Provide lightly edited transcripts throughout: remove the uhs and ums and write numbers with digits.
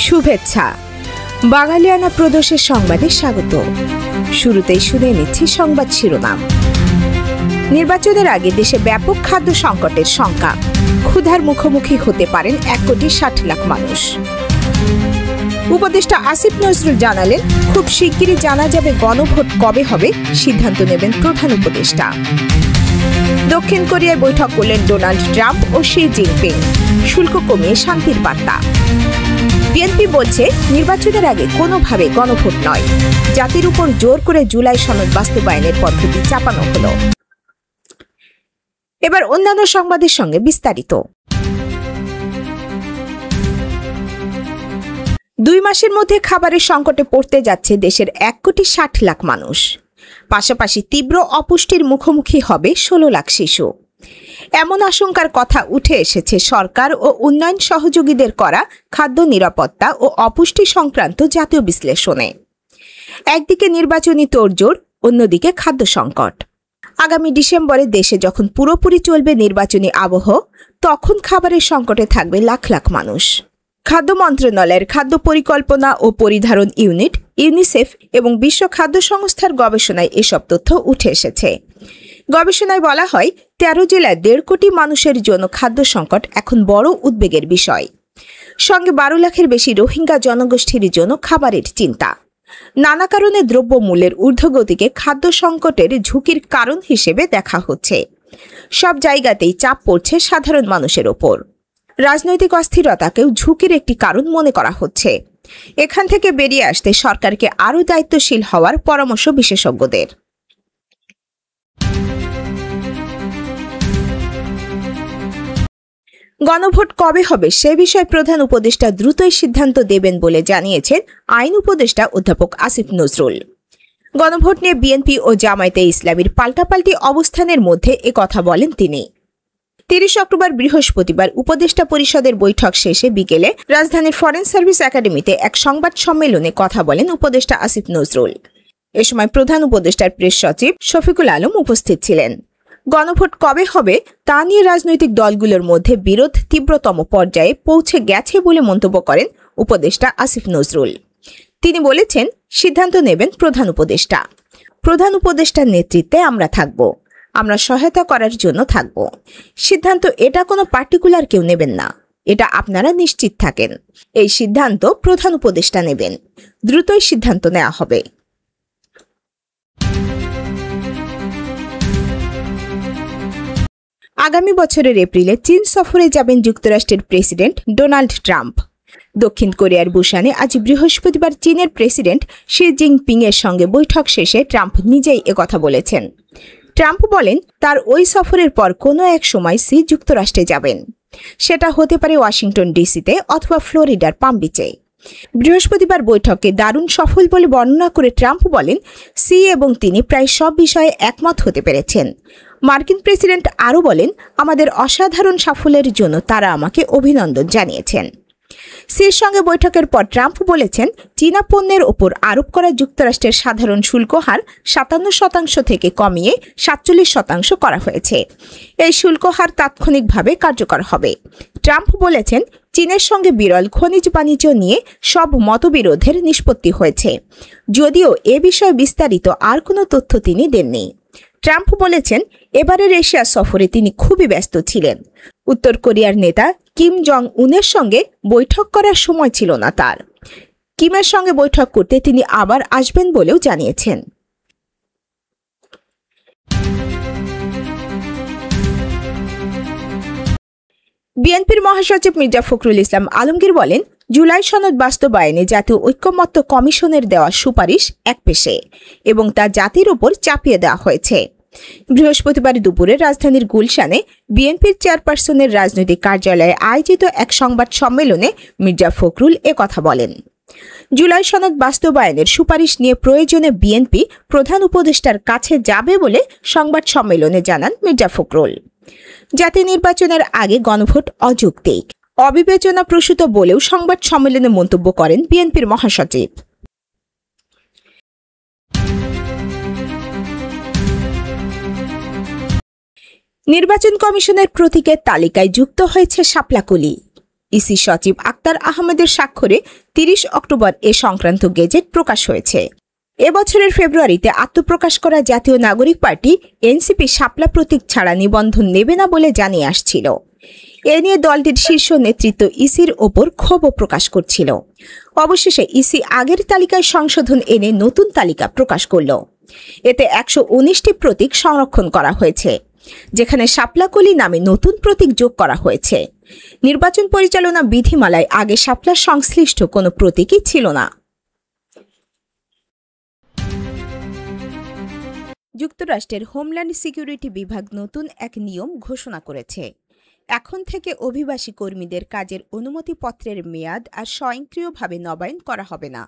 শুভেচ্ছা। বাঙালিয়ানা প্রদেশের সংবাদে স্বাগত। শুরুতেই শুনে নিচ্ছি সংবাদ শিরোনাম। নির্বাচনের আগে দেশে ব্যাপক খাদ্য সংকটের শঙ্কা, ক্ষুধার মুখোমুখি হতে পারেন 1,60,00,000 মানুষ। উপদেষ্টা আসিফ নজরুল জানালেন, খুব শিগগিরই জানা যাবে গণভোট কবে হবে, সিদ্ধান্ত নেবেন প্রধান উপদেষ্টা। দক্ষিণ কোরিয়ায় বৈঠক করলেন ডোনাল্ড ট্রাম্প ও শি জিনপিং, শুল্ক কমিয়ে শান্তির বার্তা। বিএনপি বলছে, নির্বাচনের আগে কোনোভাবে গণভোট নয়, জাতির উপর জোর করে জুলাই সনদ বাস্তবায়নের পদ্ধতি চাপানো হলো। এবার অন্যান্য সংবাদের সঙ্গে বিস্তারিত। 2 মাসের মধ্যে খাবারের সংকটে পড়তে যাচ্ছে দেশের 1,60,00,000 মানুষ। পাশাপাশি তীব্র অপুষ্টির মুখোমুখি হবে 16 লাখ শিশু। এমন আশঙ্কার কথা উঠে এসেছে সরকার ও উন্নয়ন সহযোগীদের করা খাদ্য নিরাপত্তা ও অপুষ্টি সংক্রান্ত জাতীয় বিশ্লেষণে। একদিকে নির্বাচনী তোড়জোড়, অন্যদিকে খাদ্য সংকট। আগামী ডিসেম্বরে দেশে যখন পুরোপুরি চলবে নির্বাচনী আবহ, তখন খাবারের সংকটে থাকবে লাখ লাখ মানুষ। খাদ্য মন্ত্রণালয়ের খাদ্য পরিকল্পনা ও পরিধারণ ইউনিট, ইউনিসেফ এবং বিশ্ব খাদ্য সংস্থার গবেষণায় এসব তথ্য উঠে এসেছে। গবেষণায় বলা হয়, 13 জেলায় 1.5 কোটি মানুষের জন্য খাদ্য সংকট এখন বড় উদ্বেগের বিষয়। সঙ্গে 12 লাখের বেশি রোহিঙ্গা জনগোষ্ঠীর জন্য খাবারের চিন্তা। নানা কারণে দ্রব্যমূল্যের ঊর্ধ্বগতিকে খাদ্য সংকটের ঝুঁকির কারণ হিসেবে দেখা হচ্ছে। সব জায়গাতেই চাপ পড়ছে সাধারণ মানুষের ওপর। রাজনৈতিক অস্থিরতাকেও ঝুঁকির একটি কারণ মনে করা হচ্ছে। এখান থেকে বেরিয়ে আসতে সরকারকে আরও দায়িত্বশীল হওয়ার পরামর্শ বিশেষজ্ঞদের। গণভোট কবে হবে সে বিষয়ে প্রধান উপদেষ্টা দ্রুতই সিদ্ধান্ত দেবেন বলে জানিয়েছেন আইন উপদেষ্টা অধ্যাপক আসিফ নজরুল। গণভোট নিয়ে বিএনপি ও জামায়াতে ইসলামীর পাল্টাপাল্টি অবস্থানের মধ্যে একথা বলেন তিনি। 30 অক্টোবর বৃহস্পতিবার উপদেষ্টা পরিষদের বৈঠক শেষে বিকেলে রাজধানীর ফরেন সার্ভিস একাডেমিতে এক সংবাদ সম্মেলনে কথা বলেন উপদেষ্টা আসিফ নজরুল। এ সময় প্রধান উপদেষ্টার প্রেস সচিব শফিকুল আলম উপস্থিত ছিলেন। গণভোট কবে হবে তা নিয়ে রাজনৈতিক দলগুলোর মধ্যে বিরোধ তীব্রতম পর্যায়ে পৌঁছে গেছে বলে মন্তব্য করেন উপদেষ্টা আসিফ নজরুল। তিনি বলেছেন, সিদ্ধান্ত নেবেন প্রধান উপদেষ্টা। প্রধান উপদেষ্টার নেতৃত্বে আমরা থাকব, আমরা সহায়তা করার জন্য থাকব। সিদ্ধান্ত এটা কোনো পার্টিকুলার কেউ নেবেন না, এটা আপনারা নিশ্চিত থাকেন। এই সিদ্ধান্ত প্রধান উপদেষ্টা নেবেন, দ্রুতই সিদ্ধান্ত নেওয়া হবে। আগামী বছরের এপ্রিলে চীন সফরে যাবেন যুক্তরাষ্ট্রের প্রেসিডেন্ট ডোনাল্ড ট্রাম্প। দক্ষিণ কোরিয়ার বুসানে আজ বৃহস্পতিবার চীনের প্রেসিডেন্ট শি জিনপিং এর সঙ্গে বৈঠক শেষে ট্রাম্প নিজেই একথা বলেছেন। ট্রাম্প বলেন, তার ওই সফরের পর কোনো এক সময় শি যুক্তরাষ্ট্রে যাবেন। সেটা হতে পারে ওয়াশিংটন ডিসিতে অথবা ফ্লোরিডার পাম বিচে। বৃহস্পতিবার বৈঠককে দারুণ সফল বলে বর্ণনা করে ট্রাম্প বলেন, শি এবং তিনি প্রায় সব বিষয়ে একমত হতে পেরেছেন। মার্কিন প্রেসিডেন্ট আরও বলেন, আমাদের অসাধারণ সাফল্যের জন্য তারা আমাকে অভিনন্দন জানিয়েছেন। সির সঙ্গে বৈঠকের পর ট্রাম্প বলেছেন, চীনা পণ্যের ওপর আরোপ করা যুক্তরাষ্ট্রের সাধারণ শুল্ক হার 57% থেকে কমিয়ে 47% করা হয়েছে। এই শুল্ক হার তাৎক্ষণিকভাবে কার্যকর হবে। ট্রাম্প বলেছেন, চীনের সঙ্গে বিরল খনিজ বাণিজ্য নিয়ে সব মতবিরোধের নিষ্পত্তি হয়েছে, যদিও এ বিষয়ে বিস্তারিত আর কোনো তথ্য তিনি দেননি। ট্রাম্প বলেছেন, এবারের এশিয়া সফরে তিনি খুবই ব্যস্ত ছিলেন। উত্তর কোরিয়ার নেতা কিম জং উনের সঙ্গে বৈঠক করার সময় ছিল না তার। কিমের সঙ্গে বৈঠক করতে তিনি আবার আসবেন বলেও জানিয়েছেন। বিএনপির মহাসচিব মির্জা ফখরুল ইসলাম আলমগীর বলেন, জুলাই সনদ বাস্তবায়নে জাতীয় ঐক্যমত্য কমিশনের দেওয়া সুপারিশ একপেশে এবং তা জাতির ওপর চাপিয়ে দেওয়া হয়েছে। বৃহস্পতিবার দুপুরে রাজধানীর গুলশানে বিএনপির চেয়ারপারসনের রাজনৈতিক কার্যালয়ে আয়োজিত এক সংবাদ সম্মেলনে মির্জা ফখরুল একথা বলেন। জুলাই সনদ বাস্তবায়নের সুপারিশ নিয়ে প্রয়োজনে বিএনপি প্রধান উপদেষ্টার কাছে যাবে বলে সংবাদ সম্মেলনে জানান মির্জা ফখরুল। জাতীয় নির্বাচনের আগে গণভোট অযৌক্তিক, অবিবেচনাপ্রসূত বলেও সংবাদ সম্মেলনে মন্তব্য করেন বিএনপির মহাসচিব। নির্বাচন কমিশনের প্রতীকের তালিকায় যুক্ত হয়েছে শাপলাকলি। ইসি সচিব আক্তার আহমেদের স্বাক্ষরে 30 অক্টোবর এ সংক্রান্ত গেজেট প্রকাশ হয়েছে। এবছরের ফেব্রুয়ারিতে আত্মপ্রকাশ করা জাতীয় নাগরিক পার্টি এনসিপি শাপলা প্রতীক ছাড়া নিবন্ধন নেবে না বলে জানিয়ে আসছিল। এ নিয়ে দলটির শীর্ষ নেতৃত্ব ইসির ওপর ক্ষোভও প্রকাশ করছিল। অবশেষে ইসি আগের তালিকায় সংশোধন এনে নতুন তালিকা প্রকাশ করল। এতে 119টি প্রতীক সংরক্ষণ করা হয়েছে, যেখানে শাপলাকলি নামে নতুন প্রতীক যোগ করা হয়েছে। নির্বাচন পরিচালনা বিধিমালায় আগে শাপলা সংশ্লিষ্ট কোনো প্রতীকই ছিল না। যুক্তরাষ্ট্রের হোমল্যান্ড সিকিউরিটি বিভাগ নতুন এক নিয়ম ঘোষণা করেছে। এখন থেকে অভিবাসী কর্মীদের কাজের অনুমতিপত্রের মেয়াদ আর স্বয়ংক্রিয়ভাবে নবায়ন করা হবে না।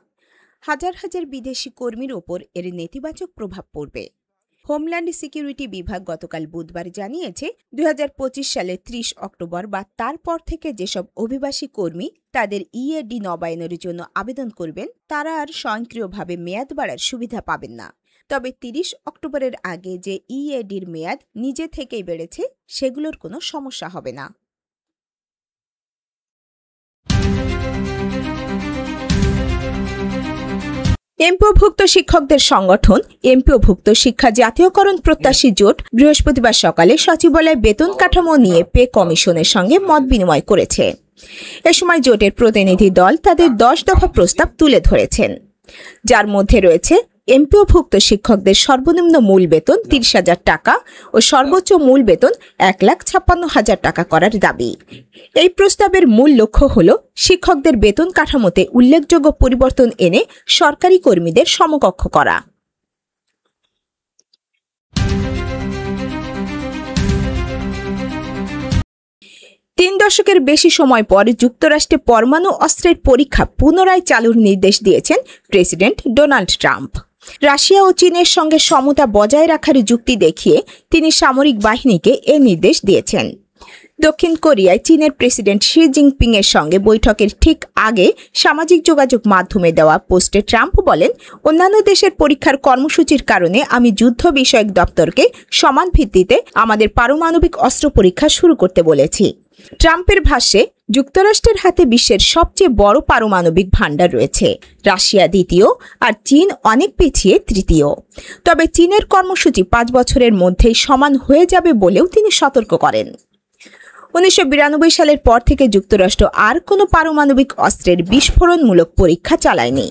হাজার হাজার বিদেশি কর্মীর ওপর এর নেতিবাচক প্রভাব পড়বে। হোমল্যান্ড সিকিউরিটি বিভাগ গতকাল বুধবার জানিয়েছে, 2025 সালের 30 অক্টোবর বা তারপর থেকে যেসব অভিবাসী কর্মী তাদের ইএডি নবায়নের জন্য আবেদন করবেন, তারা আর স্বয়ংক্রিয়ভাবে মেয়াদ বাড়ার সুবিধা পাবেন না। তবে 30 অক্টোবরের আগে যে ইএডির মেয়াদ নিজে থেকেই বেড়েছে, সেগুলোর কোনো সমস্যা হবে না। এমপিওভুক্ত শিক্ষকদের সংগঠন এমপিওভুক্ত শিক্ষা জাতীয়করণ প্রত্যাশী জোট বৃহস্পতিবার সকালে সচিবালয়ে বেতন কাঠামো নিয়ে পে কমিশনের সঙ্গে মত বিনিময় করেছে। এ সময় জোটের প্রতিনিধি দল তাদের 10 দফা প্রস্তাব তুলে ধরেছেন, যার মধ্যে রয়েছে এমপিওভুক্ত শিক্ষকদের সর্বনিম্ন মূল বেতন 30,000 টাকা ও সর্বোচ্চ মূল বেতন 1,56,000 টাকা করার দাবি। এই প্রস্তাবের মূল লক্ষ্য হল শিক্ষকদের বেতন কাঠামোতে উল্লেখযোগ্য পরিবর্তন এনে সরকারি কর্মীদের সমকক্ষ করা। তিন দশকের বেশি সময় পর যুক্তরাষ্ট্রে পরমাণু অস্ত্রের পরীক্ষা পুনরায় চালুর নির্দেশ দিয়েছেন প্রেসিডেন্ট ডোনাল্ড ট্রাম্প। রাশিয়া ও চীনের সঙ্গে সমতা বজায় রাখার যুক্তি দেখিয়ে তিনি সামরিক বাহিনীকে এ নির্দেশ দিয়েছেন। দক্ষিণ কোরিয়ায় চীনের প্রেসিডেন্ট শি জিনপিং এর সঙ্গে বৈঠকের ঠিক আগে সামাজিক যোগাযোগ মাধ্যমে দেওয়া পোস্টে ট্রাম্প বলেন, অন্যান্য দেশের পরীক্ষার কর্মসূচির কারণে আমি যুদ্ধ বিষয়ক দপ্তরকে সমান ভিত্তিতে আমাদের পারমাণবিক অস্ত্র পরীক্ষা শুরু করতে বলেছি। ট্রাম্পের ভাষ্যে, যুক্তরাষ্ট্রের হাতে বিশ্বের সবচেয়ে বড় পারমাণবিক ভাণ্ডার রয়েছে, রাশিয়া দ্বিতীয় আর চীন অনেক পিছিয়ে তৃতীয়। তবে চীনের কর্মসূচি 5 বছরের মধ্যেই সমান হয়ে যাবে বলেও তিনি সতর্ক করেন। 1992 সালের পর থেকে যুক্তরাষ্ট্র আর কোনো পারমাণবিক অস্ত্রের বিস্ফোরণমূলক পরীক্ষা চালায়নি।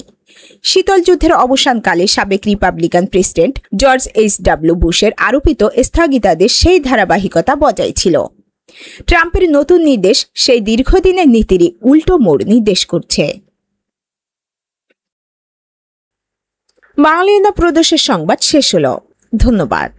শীতল যুদ্ধের অবসানকালে সাবেক রিপাবলিকান প্রেসিডেন্ট জর্জ এইচ.ডব্লিউ. বুশের আরোপিত স্থগিতাদেশ সেই ধারাবাহিকতা বজায় ছিল। ট্রাম্পের নতুন নির্দেশ সেই দীর্ঘদিনের নীতিরই উল্টো মোড় নির্দেশ করছে। বাংলা প্রদেশের সংবাদ শেষ হলো। ধন্যবাদ।